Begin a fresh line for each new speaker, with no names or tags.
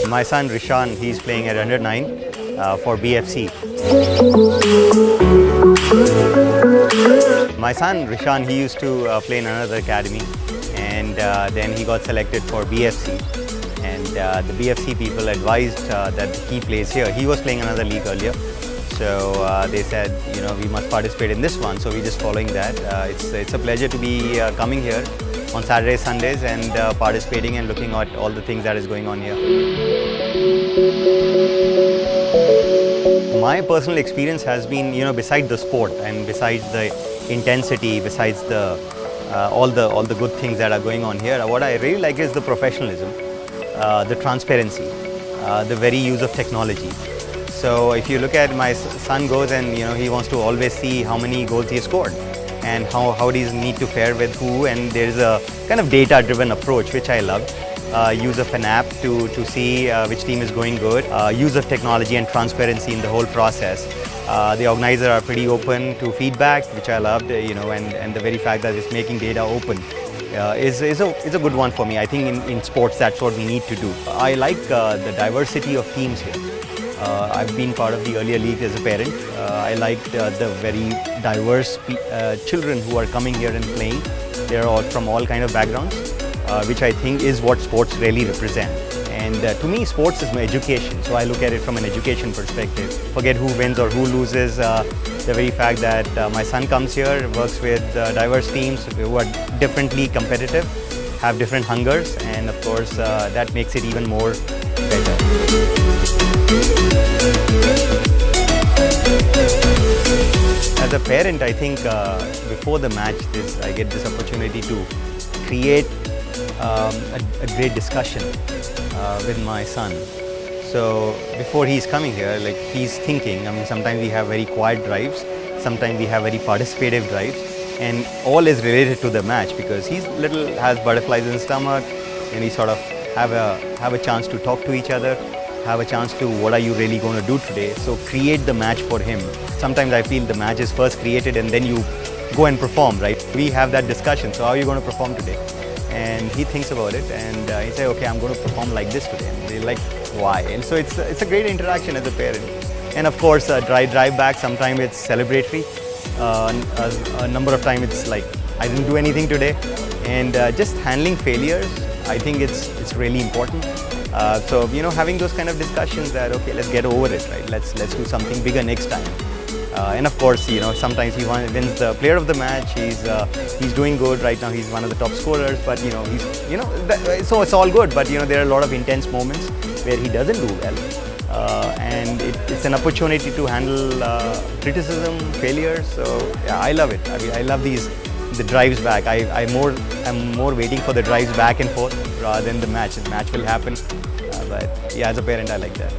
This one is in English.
My son Rishan, he's playing at under 9 for BFC. My son Rishan, he used to play in another academy, and then he got selected for BFC. And the BFC people advised that he plays here. He was playing another league earlier, so they said, you know, we must participate in this one. So we're just following that. It's a pleasure to be coming here on Saturdays, Sundays, and participating and looking at all the things that is going on here. My personal experience has been, you know, besides the sport and besides the intensity, besides the all the good things that are going on here, what I really like is the professionalism, the transparency, the very use of technology. So if you look at my son goes and, you know, he wants to always see how many goals he has scored and how does he need to fare with who, and there's a kind of data-driven approach which I love. Use of an app to see which team is going good, use of technology and transparency in the whole process. The organizers are pretty open to feedback, which I loved, you know, and the very fact that it's making data open is a good one for me. I think in sports that's what we need to do. I like the diversity of teams here. I've been part of the earlier league as a parent. I liked the very diverse children who are coming here and playing. They're all from all kind of backgrounds, which I think is what sports really represent. And to me, sports is my education. So I look at it from an education perspective. Forget who wins or who loses. The very fact that my son comes here, works with diverse teams who are differently competitive, have different hungers, and of course that makes it even more better. As a parent, I think before the match, I get this opportunity to create a great discussion with my son. So before he's coming here, like he's thinking, I mean, sometimes we have very quiet drives, sometimes we have very participative drives, and all is related to the match because he's has butterflies in his stomach, and he sort of have a chance to talk to each other, have a chance to what are you really going to do today. So create the match for him. Sometimes I feel the match is first created and then you go and perform, right? We have that discussion, so how are you going to perform today? And he thinks about it and he says, okay, I'm going to perform like this today. And they're like, why? And so it's a great interaction as a parent. And of course, drive back, sometimes it's celebratory. A number of times it's like, I didn't do anything today. And just handling failures, I think it's really important. So, you know, having those kind of discussions that, okay, let's get over it, right? Let's do something bigger next time. And of course, you know, sometimes he wins the player of the match. He's doing good right now. He's one of the top scorers, but so it's all good. But you know, there are a lot of intense moments where he doesn't do well, and it's an opportunity to handle criticism, failure. So yeah, I love it. I mean, I love the drives back. I'm more waiting for the drives back and forth rather than the match. The match will happen, but yeah, as a parent, I like that.